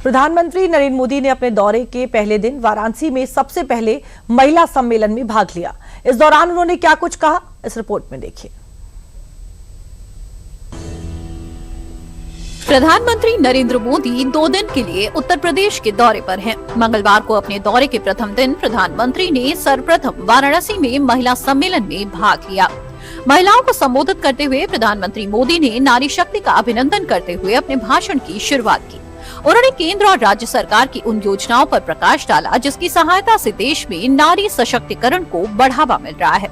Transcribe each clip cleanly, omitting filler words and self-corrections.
प्रधानमंत्री नरेंद्र मोदी ने अपने दौरे के पहले दिन वाराणसी में सबसे पहले महिला सम्मेलन में भाग लिया। इस दौरान उन्होंने क्या कुछ कहा, इस रिपोर्ट में देखिए। प्रधानमंत्री नरेंद्र मोदी 2 दिन के लिए उत्तर प्रदेश के दौरे पर हैं। मंगलवार को अपने दौरे के प्रथम दिन प्रधानमंत्री ने सर्वप्रथम वाराणसी में महिला सम्मेलन में भाग लिया। महिलाओं को संबोधित करते हुए प्रधानमंत्री मोदी ने नारी शक्ति का अभिनंदन करते हुए अपने भाषण की शुरुआत की। उन्होंने केंद्र और राज्य सरकार की उन योजनाओं पर प्रकाश डाला जिसकी सहायता से देश में नारी सशक्तिकरण को बढ़ावा मिल रहा है।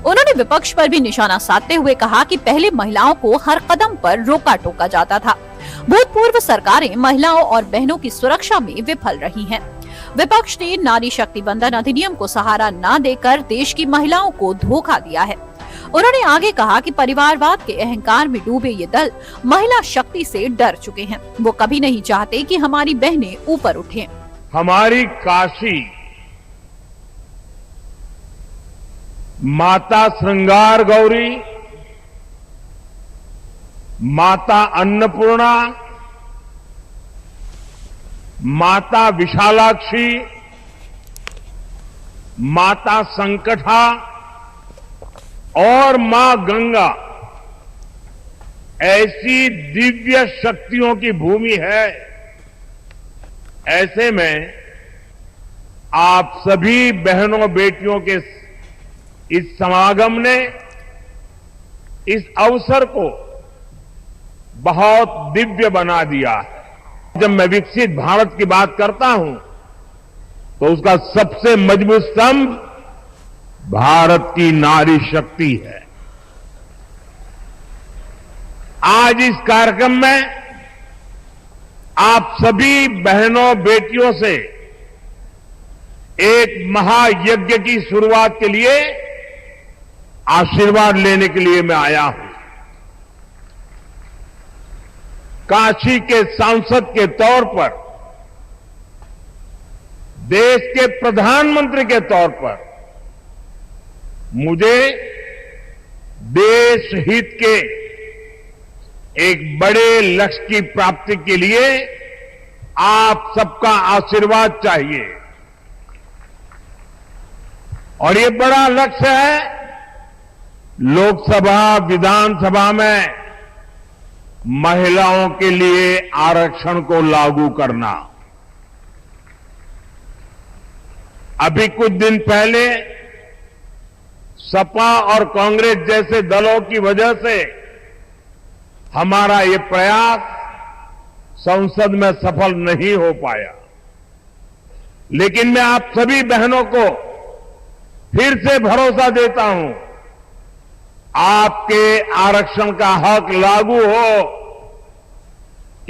उन्होंने विपक्ष पर भी निशाना साधते हुए कहा कि पहले महिलाओं को हर कदम पर रोका टोका जाता था। भूतपूर्व सरकारें महिलाओं और बहनों की सुरक्षा में विफल रही हैं। विपक्ष ने नारी शक्ति बंधन अधिनियम को सहारा न देकर देश की महिलाओं को धोखा दिया है। उन्होंने आगे कहा कि परिवारवाद के अहंकार में डूबे ये दल महिला शक्ति से डर चुके हैं। वो कभी नहीं चाहते कि हमारी बहनें ऊपर उठें। हमारी काशी माता श्रृंगार गौरी, माता अन्नपूर्णा, माता विशालाक्षी, माता संकटा और मां गंगा ऐसी दिव्य शक्तियों की भूमि है। ऐसे में आप सभी बहनों बेटियों के इस समागम ने इस अवसर को बहुत दिव्य बना दिया है। जब मैं विकसित भारत की बात करता हूं तो उसका सबसे मजबूत स्तंभ भारत की नारी शक्ति है। आज इस कार्यक्रम में आप सभी बहनों बेटियों से एक महायज्ञ की शुरुआत के लिए आशीर्वाद लेने के लिए मैं आया हूं। काशी के सांसद के तौर पर, देश के प्रधानमंत्री के तौर पर मुझे देश हित के एक बड़े लक्ष्य की प्राप्ति के लिए आप सबका आशीर्वाद चाहिए। और ये बड़ा लक्ष्य है लोकसभा विधानसभा में महिलाओं के लिए आरक्षण को लागू करना। अभी कुछ दिन पहले सपा और कांग्रेस जैसे दलों की वजह से हमारा ये प्रयास संसद में सफल नहीं हो पाया। लेकिन मैं आप सभी बहनों को फिर से भरोसा देता हूं, आपके आरक्षण का हक लागू हो,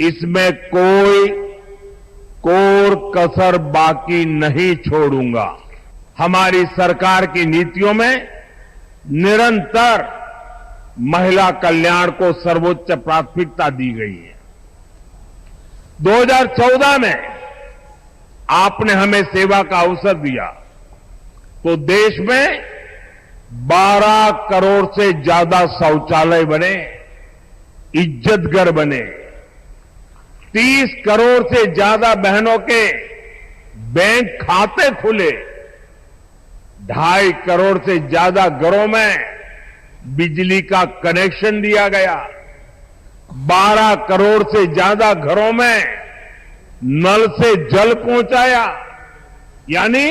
इसमें कोई कोर कसर बाकी नहीं छोड़ूंगा। हमारी सरकार की नीतियों में निरंतर महिला कल्याण को सर्वोच्च प्राथमिकता दी गई है। 2014 में आपने हमें सेवा का अवसर दिया तो देश में 12 करोड़ से ज्यादा शौचालय बने, इज्जत घर बने, 30 करोड़ से ज्यादा बहनों के बैंक खाते खुले, 2.5 करोड़ से ज्यादा घरों में बिजली का कनेक्शन दिया गया, 12 करोड़ से ज्यादा घरों में नल से जल पहुंचाया। यानी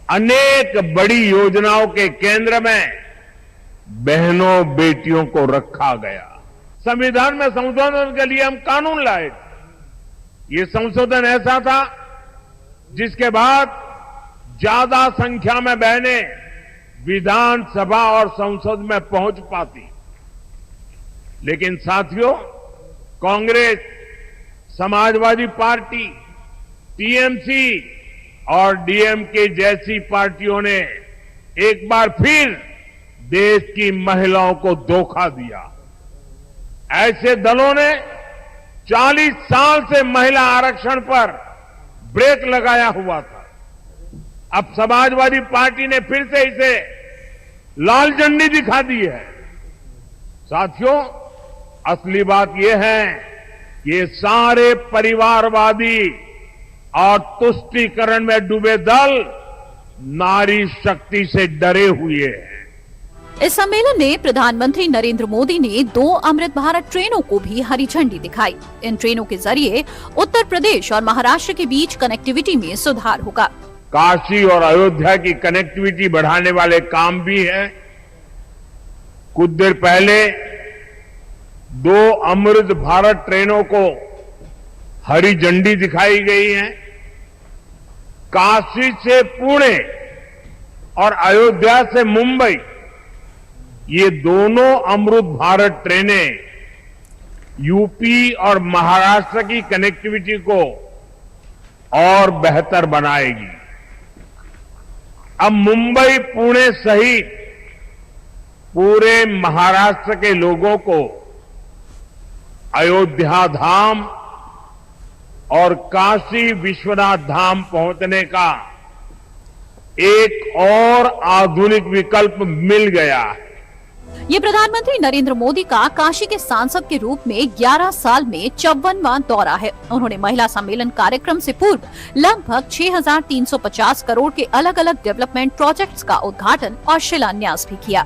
अनेक बड़ी योजनाओं के केंद्र में बहनों बेटियों को रखा गया। संविधान में संशोधन के लिए हम कानून लाए। ये संशोधन ऐसा था जिसके बाद ज्यादा संख्या में बहनें विधानसभा और संसद में पहुंच पाती। लेकिन साथियों, कांग्रेस, समाजवादी पार्टी, टीएमसी और डीएमके जैसी पार्टियों ने एक बार फिर देश की महिलाओं को धोखा दिया। ऐसे दलों ने 40 साल से महिला आरक्षण पर ब्रेक लगाया हुआ था। अब समाजवादी पार्टी ने फिर से इसे लाल झंडी दिखा दी है। साथियों, असली बात यह है ये सारे परिवारवादी और तुष्टीकरण में डूबे दल नारी शक्ति से डरे हुए हैं। इस सम्मेलन में प्रधानमंत्री नरेंद्र मोदी ने 2 अमृत भारत ट्रेनों को भी हरी झंडी दिखाई। इन ट्रेनों के जरिए उत्तर प्रदेश और महाराष्ट्र के बीच कनेक्टिविटी में सुधार होगा। काशी और अयोध्या की कनेक्टिविटी बढ़ाने वाले काम भी हैं। कुछ देर पहले 2 अमृत भारत ट्रेनों को हरी झंडी दिखाई गई है। काशी से पुणे और अयोध्या से मुंबई, ये दोनों अमृत भारत ट्रेनें यूपी और महाराष्ट्र की कनेक्टिविटी को और बेहतर बनाएगी। अब मुंबई पुणे सहित पूरे महाराष्ट्र के लोगों को अयोध्या धाम और काशी विश्वनाथ धाम पहुंचने का एक और आधुनिक विकल्प मिल गया है। ये प्रधानमंत्री नरेंद्र मोदी का काशी के सांसद के रूप में 11 साल में 54वां दौरा है। उन्होंने महिला सम्मेलन कार्यक्रम से पूर्व लगभग 6,350 करोड़ के अलग अलग डेवलपमेंट प्रोजेक्ट्स का उद्घाटन और शिलान्यास भी किया।